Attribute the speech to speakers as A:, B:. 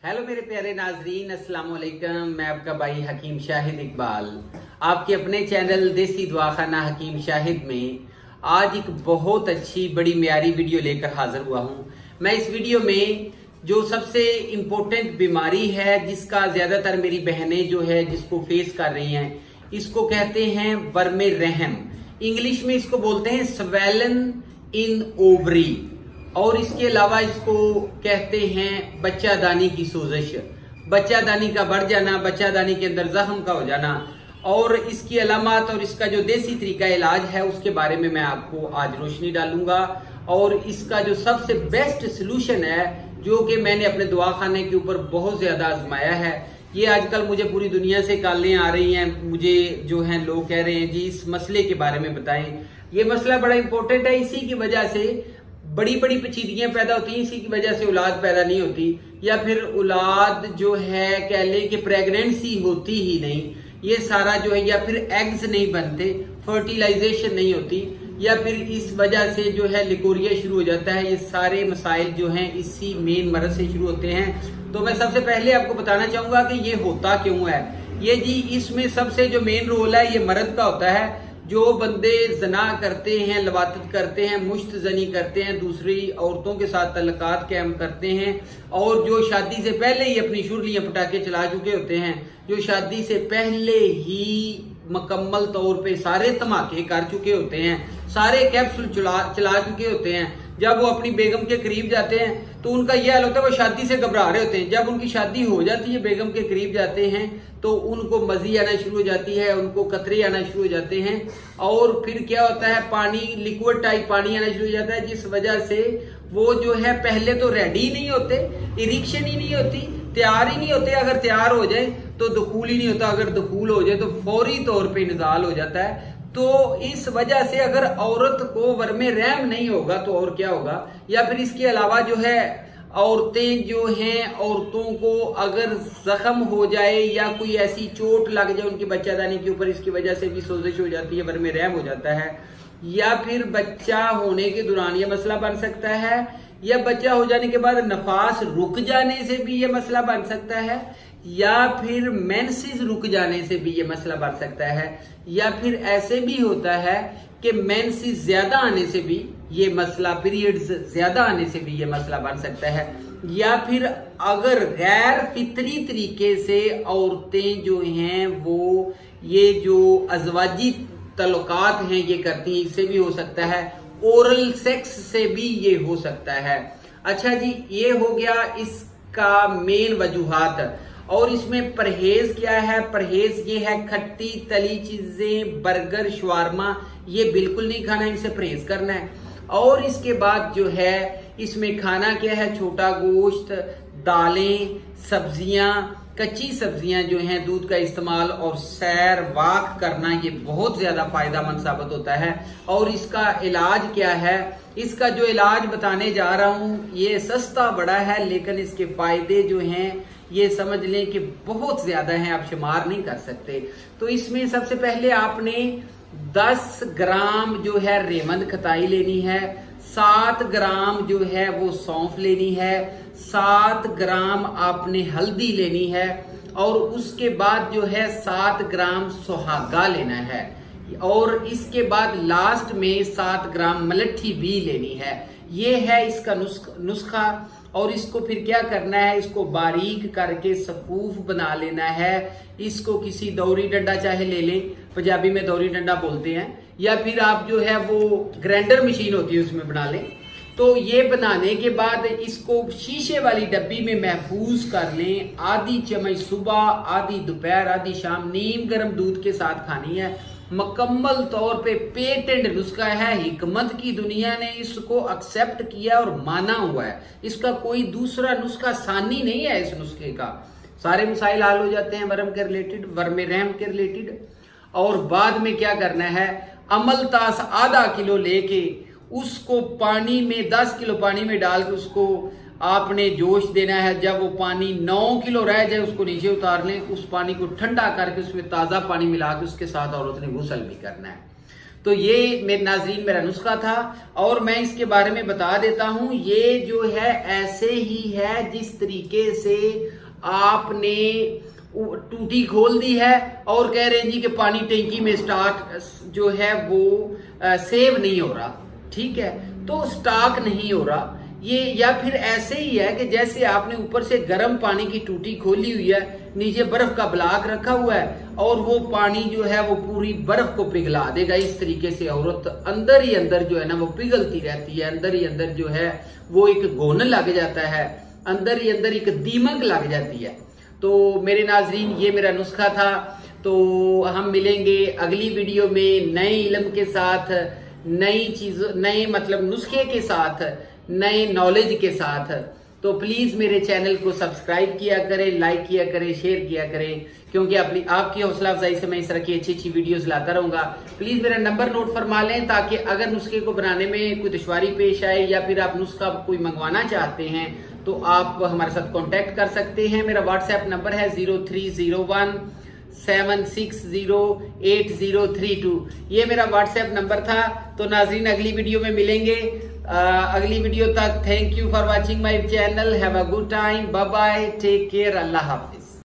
A: Hello मेरे प्यारे नाजरीन, अस्सलाम वालेकुम। मैं आपका भाई हकीम शाहिद इकबाल आपके अपने चैनल देसी दवाखाना हकीम शाहिद में आज एक बहुत अच्छी बड़ी म्यारी वीडियो लेकर हाजिर हुआ हूँ। मैं इस वीडियो में जो सबसे इम्पोर्टेंट बीमारी है जिसका ज्यादातर मेरी बहनें जो है जिसको फेस कर रही हैं, इसको कहते हैं वर्मे रहम। इंग्लिश में इसको बोलते हैं स्वेलन इन ओवरी, और इसके अलावा इसको कहते हैं बच्चादानी की सोजिश, बच्चादानी का बढ़ जाना, बच्चादानी के अंदर जख्म का हो जाना। और इसकी अलामत और इसका जो देसी तरीका इलाज है उसके बारे में मैं आपको आज रोशनी डालूंगा। और इसका जो सबसे बेस्ट सोल्यूशन है जो कि मैंने अपने दवाखाने के ऊपर बहुत ज्यादा आजमाया है, ये आजकल मुझे पूरी दुनिया से कॉलें आ रही हैं, मुझे जो है लोग कह रहे हैं जी इस मसले के बारे में बताएं। ये मसला बड़ा इंपॉर्टेंट है, इसी की वजह से बड़ी बड़ी पेचीदगियां पैदा होती हैं, इसी की वजह से औलाद पैदा नहीं होती, या फिर औलाद जो है कह ले कि प्रेगनेंसी होती ही नहीं, ये सारा जो है, या फिर एग्स नहीं बनते, फर्टिलाइजेशन नहीं होती, या फिर इस वजह से जो है लिकोरिया शुरू हो जाता है। ये सारे मसाइल जो हैं इसी मेन मर्ज से शुरू होते हैं। तो मैं सबसे पहले आपको बताना चाहूंगा कि ये होता क्यों है। ये जी इसमें सबसे जो मेन रोल है ये मर्द का होता है। जो बंदे जना करते हैं, लवातत करते हैं, मुश्त जनी करते हैं, दूसरी औरतों के साथ तल्लकात कायम करते हैं, और जो शादी से पहले ही अपनी शुरलियां पटाखे चला चुके होते हैं, जो शादी से पहले ही मुकम्मल तौर पे सारे धमाके कर चुके होते हैं, सारे कैप्सूल चला चुके होते हैं, जब वो अपनी बेगम के करीब जाते हैं तो उनका यह हाल होता है, वो शादी से घबरा रहे होते हैं। जब उनकी शादी हो जाती है, बेगम के करीब जाते हैं, तो उनको मजी आना शुरू हो जाती है, उनको कतरे आना शुरू हो जाते हैं, और फिर क्या होता है पानी लिक्विड टाइप पानी आना शुरू हो जाता है, जिस वजह से वो जो है पहले तो रेडी नहीं होते, इरिक्शन ही नहीं होती, तैयार ही नहीं होते। अगर तैयार हो जाए तो दुखूल ही नहीं होता, अगर दुखूल हो जाए तो फौरी तौर पे निजाल हो जाता है। तो इस वजह से अगर औरत को वर्मे रहम नहीं होगा तो और क्या होगा। या फिर इसके अलावा जो है औरतें जो हैं, औरतों को अगर जख्म हो जाए या कोई ऐसी चोट लग जाए उनकी बच्चादानी के ऊपर, इसकी वजह से भी सोजिश हो जाती है, वर्मे रहम हो जाता है। या फिर बच्चा होने के दौरान ये मसला बन सकता है, या बच्चा हो जाने के बाद नफास रुक जाने से भी ये मसला बन सकता है, या फिर मेंसेस रुक जाने से भी ये मसला बन सकता है, या फिर ऐसे भी होता है कि मेंसेस ज्यादा आने से भी ये मसला, पीरियड्स ज्यादा आने से भी ये मसला बन सकता है। या फिर अगर गैर फितरी तरीके से औरतें जो हैं वो ये जो अजवाजी तल्लुकात हैं ये करती हैं, इससे भी हो सकता है। ओरल सेक्स से भी ये हो सकता है। अच्छा जी, ये हो गया इसका मेन वजूहात। और इसमें परहेज क्या है? परहेज ये है खट्टी तली चीजें, बर्गर, शवारमा, ये बिल्कुल नहीं खाना, इनसे परहेज करना है। और इसके बाद जो है इसमें खाना क्या है? छोटा गोश्त, दालें, सब्जियां, कच्ची सब्जियां जो हैं, दूध का इस्तेमाल, और सैर वाक करना, ये बहुत ज्यादा फायदेमंद साबित होता है। और इसका इलाज क्या है? इसका जो इलाज बताने जा रहा हूं ये सस्ता बड़ा है, लेकिन इसके फायदे जो हैं ये समझ लें कि बहुत ज्यादा हैं, आप शुमार नहीं कर सकते। तो इसमें सबसे पहले आपने 10 ग्राम जो है रेमंद खताई लेनी है, 7 ग्राम जो है वो सौंफ लेनी है, 7 ग्राम आपने हल्दी लेनी है, और उसके बाद जो है 7 ग्राम सुहागा लेना है, और इसके बाद लास्ट में 7 ग्राम मलट्ठी भी लेनी है। ये है इसका नुस्खा। और इसको फिर क्या करना है? इसको बारीक करके सफूफ बना लेना है। इसको किसी दौरी डंडा चाहे ले लें, पंजाबी में दौरी डंडा बोलते हैं, या फिर आप जो है वो ग्राइंडर मशीन होती है उसमें बना लें। तो ये बनाने के बाद इसको शीशे वाली डब्बी में महफूज कर लें। आधी चम्मच सुबह, आधी दोपहर, आधी शाम नीम गर्म दूध के साथ खानी है। मुकम्मल तौर पे पेटेंट नुस्खा है, हिकमत की दुनिया ने इसको एक्सेप्ट किया और माना हुआ है। इसका कोई दूसरा नुस्खा सानी नहीं है। इस नुस्खे का सारे मसाइल हल हो जाते हैं वर्म के रिलेटेड, वर्मे रहम के रिलेटेड। और बाद में क्या करना है? अमलतास आधा किलो लेके उसको पानी में 10 किलो पानी में डाल के उसको आपने जोश देना है। जब वो पानी 9 किलो रह जाए उसको नीचे उतार लें, उस पानी को ठंडा करके उसमें ताजा पानी मिला के उसके साथ औरत ने गुस्ल भी करना है। तो ये मेरे नाजरीन मेरा नुस्खा था और मैं इसके बारे में बता देता हूं। ये जो है ऐसे ही है जिस तरीके से आपने टूटी खोल दी है और कह रहे हैं जी कि पानी टैंकी में स्टार्ट जो है वो सेव नहीं हो रहा, ठीक है, तो स्टॉक नहीं हो रहा ये, या फिर ऐसे ही है कि जैसे आपने ऊपर से गर्म पानी की टूटी खोली हुई है, नीचे बर्फ का ब्लॉक रखा हुआ है और वो पानी जो है वो पूरी बर्फ को पिघला देगा। इस तरीके से औरत अंदर ही अंदर जो है ना वो पिघलती रहती है, अंदर ही अंदर जो है वो एक घोन लग जाता है, अंदर ही अंदर एक दीमक लग जाती है। तो मेरे नाजरीन ये मेरा नुस्खा था। तो हम मिलेंगे अगली वीडियो में नए इल्म के साथ, नई चीज, नए मतलब नुस्खे के साथ, नए नॉलेज के साथ। तो प्लीज मेरे चैनल को सब्सक्राइब किया करें, लाइक किया करें, शेयर किया करें, क्योंकि आपकी हौसला अफजाई से मैं इस तरह की अच्छी अच्छी वीडियोस लाता रहूंगा। प्लीज मेरा नंबर नोट फरमा लें ताकि अगर नुस्खे को बनाने में कोई दुश्वारी पेश आए या फिर आप नुस्खा कोई मंगवाना चाहते हैं तो आप हमारे साथ कांटेक्ट कर सकते हैं। मेरा व्हाट्सएप नंबर है 0301760832। ये मेरा व्हाट्सएप नंबर था। तो नाजरीन अगली वीडियो में मिलेंगे। अगली वीडियो तक thank you for watching my channel. Have a good time, bye bye, take care, अल्लाह हाफिज।